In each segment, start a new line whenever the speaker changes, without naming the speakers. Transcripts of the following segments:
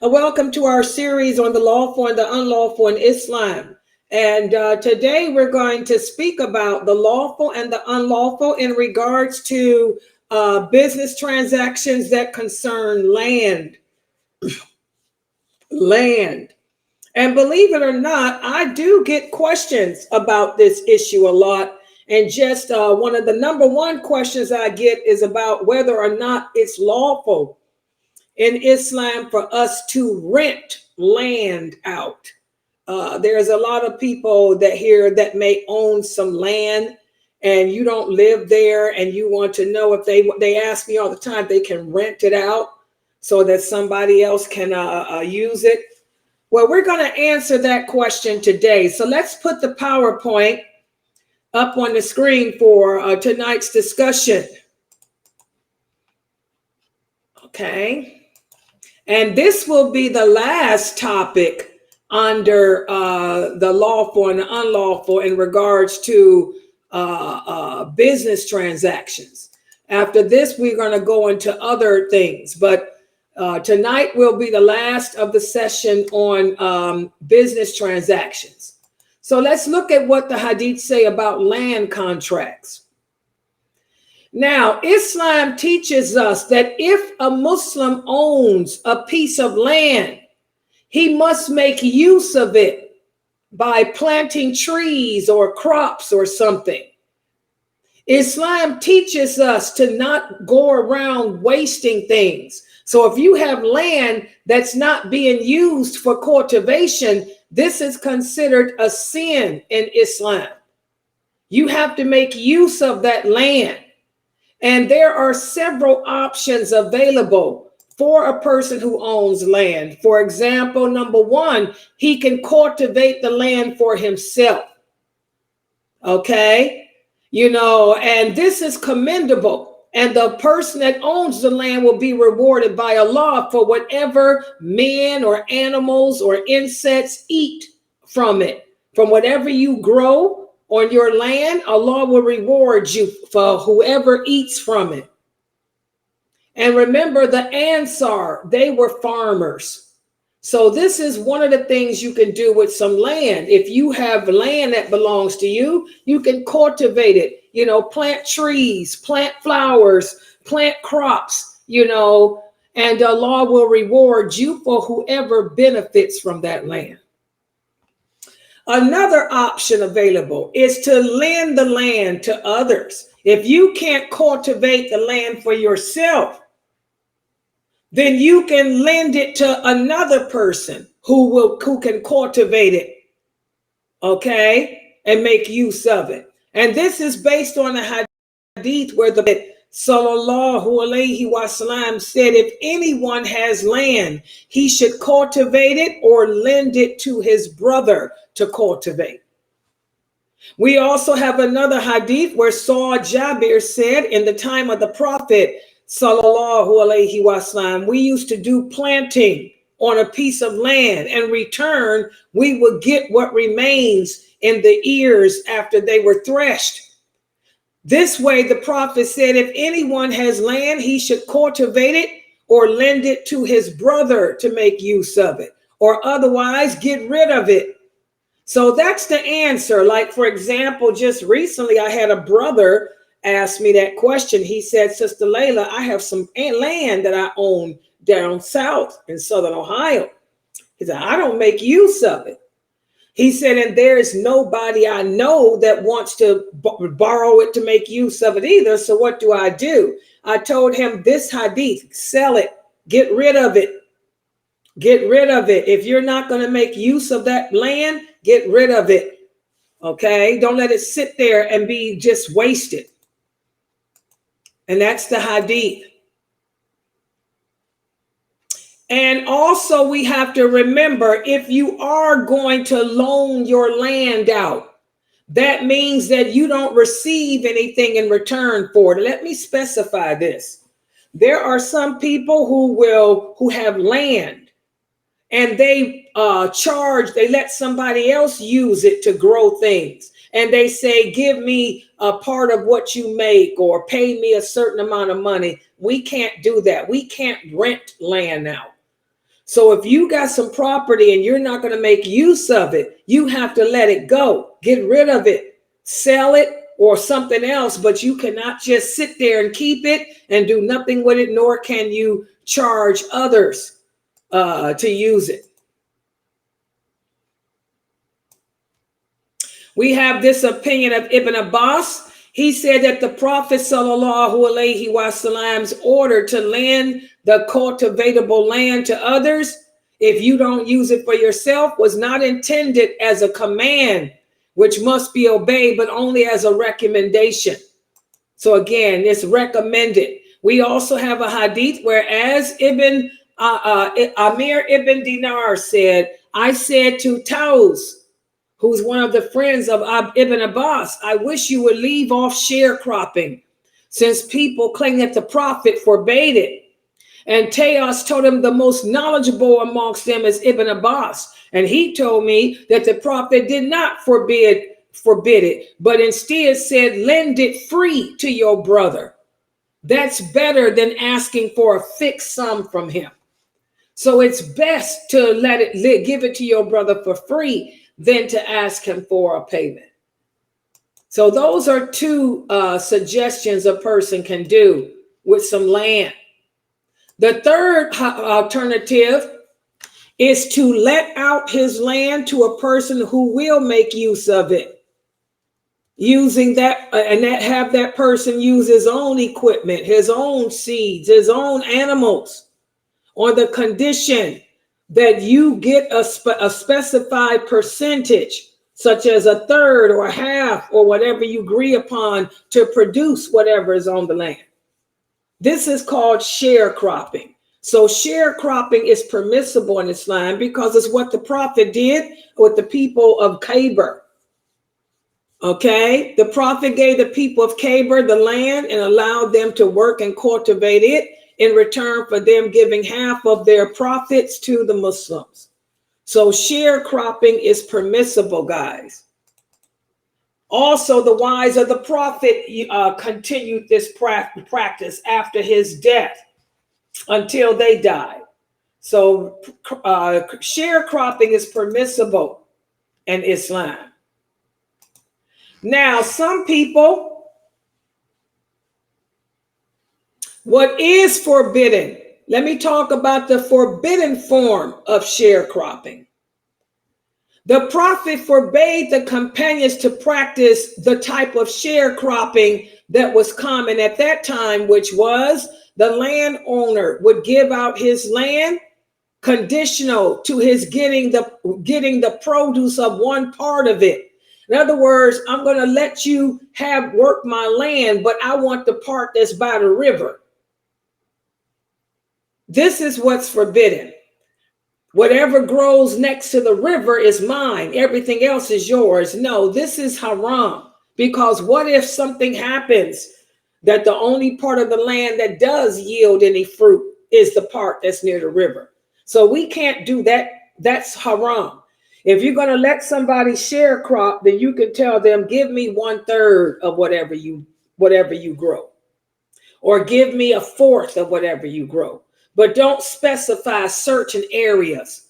Welcome to our series on the lawful and the unlawful in Islam. And today we're going to speak about the lawful and the unlawful in regards to business transactions that concern land. Land. And believe it or not, I do get questions about this issue a lot. And just one of the number one questions I get is about whether or not it's lawful in Islam for us to rent land out. There's a lot of people that here that may own some land and you don't live there and you want to know if they ask me all the time, they can rent it out so that somebody else can use it. Well, we're going to answer that question today. So let's put the PowerPoint up on the screen for tonight's discussion. Okay. And this will be the last topic under the lawful and the unlawful in regards to business transactions. After this, we're going to go into other things. But tonight will be the last of the session on business transactions. So let's look at what the hadith say about land contracts. Now, Islam teaches us that if a Muslim owns a piece of land, he must make use of it by planting trees or crops or something. Islam teaches us to not go around wasting things. So if you have land that's not being used for cultivation, this is considered a sin in Islam. You have to make use of that land. And there are several options available for a person who owns land. For example, number one, he can cultivate the land for himself. Okay, and this is commendable. And the person that owns the land will be rewarded by Allah for whatever men or animals or insects eat from it. From whatever you grow on your land, Allah will reward you for whoever eats from it. And remember, the Ansar, they were farmers. So this is one of the things you can do with some land. If you have land that belongs to you, you can cultivate it, plant trees, plant flowers, plant crops, and Allah will reward you for whoever benefits from that land. Another option available is to lend the land to others. If you can't cultivate the land for yourself, then you can lend it to another person who can cultivate it, okay, and make use of it. And this is based on a hadith where the Sallallahu Alaihi Wasallam said, if anyone has land, he should cultivate it or lend it to his brother to cultivate. We also have another hadith where Saud Jabir said, in the time of the Prophet Sallallahu Alaihi Wasallam, we used to do planting on a piece of land. In return, we would get what remains in the ears after they were threshed. This way, the Prophet said, if anyone has land, he should cultivate it or lend it to his brother to make use of it, or otherwise get rid of it. So that's the answer. Like, for example, just recently, I had a brother ask me that question. He said, Sister Layla, I have some land that I own down south in Southern Ohio. He said, I don't make use of it. He said, and there is nobody I know that wants to borrow it to make use of it either. So what do? I told him this hadith, sell it, get rid of it. Get rid of it. If you're not going to make use of that land, get rid of it. Okay. Don't let it sit there and be just wasted. And that's the hadith. And also we have to remember, if you are going to loan your land out, that means that you don't receive anything in return for it. Let me specify this. There are some people who have land and they let somebody else use it to grow things. And they say, give me a part of what you make or pay me a certain amount of money. We can't do that. We can't rent land out. So if you got some property and you're not going to make use of it, you have to let it go, get rid of it, sell it or something else, but you cannot just sit there and keep it and do nothing with it, nor can you charge others to use it. We have this opinion of Ibn Abbas. He said that the Prophet sallallahu alaihi wasallam's order to lend the cultivatable land to others, if you don't use it for yourself, was not intended as a command which must be obeyed, but only as a recommendation. So again, it's recommended. We also have a hadith where, as Amir ibn Dinar said, I said to Taus, who's one of the friends of Ibn Abbas, I wish you would leave off sharecropping, since people claim that the Prophet forbade it. And Taos told him the most knowledgeable amongst them is Ibn Abbas. And he told me that the Prophet did not forbid it, but instead said, lend it free to your brother. That's better than asking for a fixed sum from him. So it's best to give it to your brother for free than to ask him for a payment. So those are two suggestions a person can do with some land. The third alternative is to let out his land to a person who will make use of it, using that and have that person use his own equipment, his own seeds, his own animals, on the condition that you get a specified percentage, such as a third or a half or whatever you agree upon to produce whatever is on the land. This is called sharecropping. So sharecropping is permissible in Islam because it's what the Prophet did with the people of Khaybar. Okay, the Prophet gave the people of Khaybar the land and allowed them to work and cultivate it in return for them giving half of their profits to the Muslims. So sharecropping is permissible, guys. Also, the wives of the Prophet continued this practice after his death until they died. So sharecropping is permissible in Islam. Now, some people, what is forbidden? Let me talk about the forbidden form of sharecropping. The Prophet forbade the companions to practice the type of sharecropping that was common at that time, which was the landowner would give out his land conditional to his getting the produce of one part of it. In other words, I'm going to let you work my land, but I want the part that's by the river. This is what's forbidden. Whatever grows next to the river is mine. Everything else is yours. No, this is haram. Because what if something happens that the only part of the land that does yield any fruit is the part that's near the river? So we can't do that. That's haram. If you're going to let somebody sharecrop, then you can tell them, give me 1/3 of whatever you grow, or give me 1/4 of whatever you grow. But don't specify certain areas,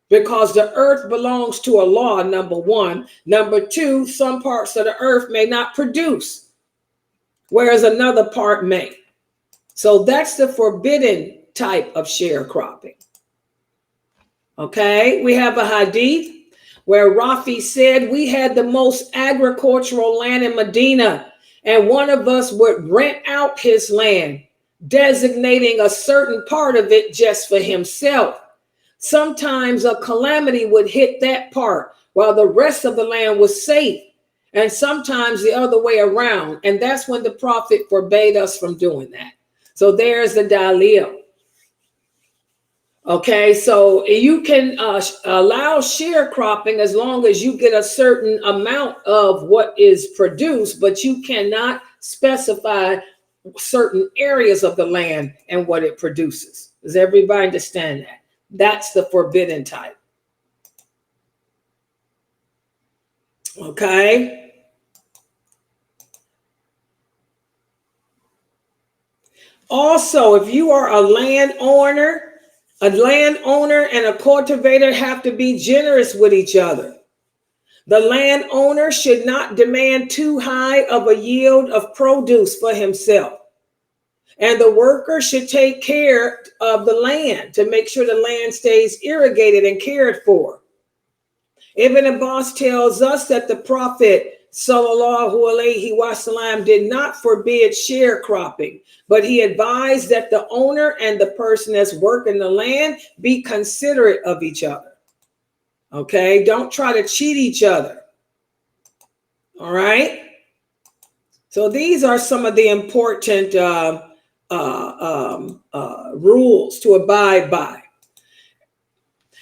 because the earth belongs to Allah, number one. Number two, some parts of the earth may not produce, whereas another part may. So that's the forbidden type of sharecropping. Okay, we have a hadith where Rafi said, we had the most agricultural land in Medina, and one of us would rent out his land, designating a certain part of it just for himself. Sometimes a calamity would hit that part while the rest of the land was safe, and sometimes the other way around. And that's when the Prophet forbade us from doing that. So there's the dalil. Okay, so you can allow sharecropping as long as you get a certain amount of what is produced, but you cannot specify certain areas of the land and what it produces. Does everybody understand that? That's the forbidden type. Okay. Also, if you are a landowner A landowner and a cultivator have to be generous with each other. The landowner should not demand too high of a yield of produce for himself. And the worker should take care of the land to make sure the land stays irrigated and cared for. Ibn Abbas tells us that the Prophet sallallahu alaihi wasallam did not forbid sharecropping, but he advised that the owner and the person that's working the land be considerate of each other. Okay, don't try to cheat each other. All right. So these are some of the important rules to abide by.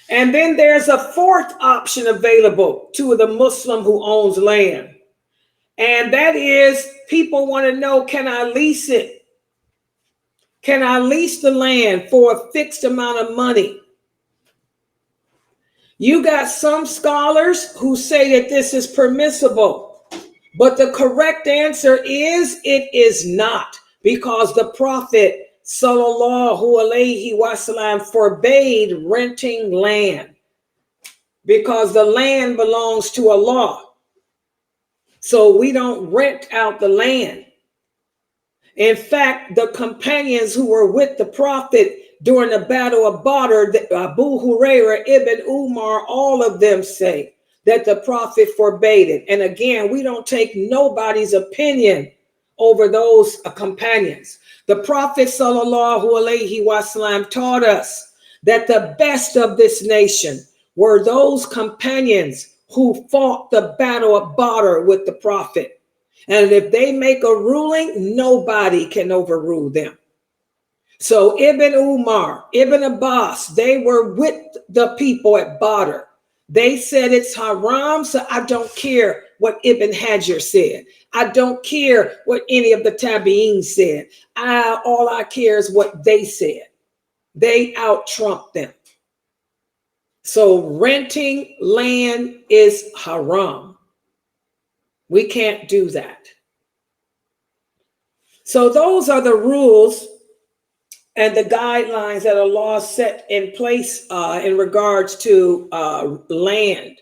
And then there's a fourth option available to the Muslim who owns land. And that is, people want to know, can I lease it? Can I lease the land for a fixed amount of money? You got some scholars who say that this is permissible, but the correct answer is it is not, because the Prophet sallallahu alaihi wasallam forbade renting land, because the land belongs to Allah. So we don't rent out the land. In fact, the companions who were with the Prophet during the Battle of Badr, Abu Huraira, Ibn Umar, all of them say that the Prophet forbade it. And again, we don't take nobody's opinion over those companions. The Prophet sallallahu alaihi wasallam taught us that the best of this nation were those companions who fought the Battle of Badr with the Prophet. And if they make a ruling, nobody can overrule them. So Ibn Umar, Ibn Abbas, they were with the people at Badr. They said it's haram, so I don't care what Ibn Hajar said. I don't care what any of the Tabi'in said. All I care is what they said. They out-trumped them. So renting land is haram. We can't do that. So those are the rules and the guidelines that Allah set in place in regards to land.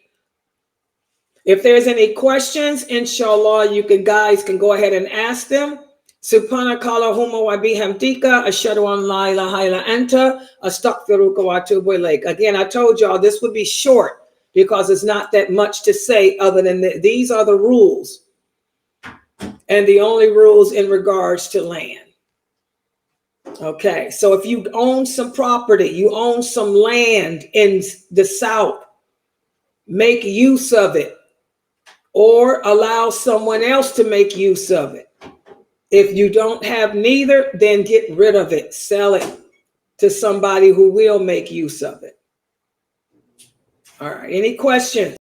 If there's any questions, inshallah, you guys can go ahead and ask them. Subhanakallahumma wa bihamdika ashhadu an la ilaha illa anta astaghfiruka wa atubu ilaik. Again, I told y'all this would be short because it's not that much to say other than these are the rules, and the only rules in regards to land. Okay, so if you own some property, you own some land in the South, make use of it or allow someone else to make use of it. If you don't have neither, then get rid of it, sell it to somebody who will make use of it. All right, any questions?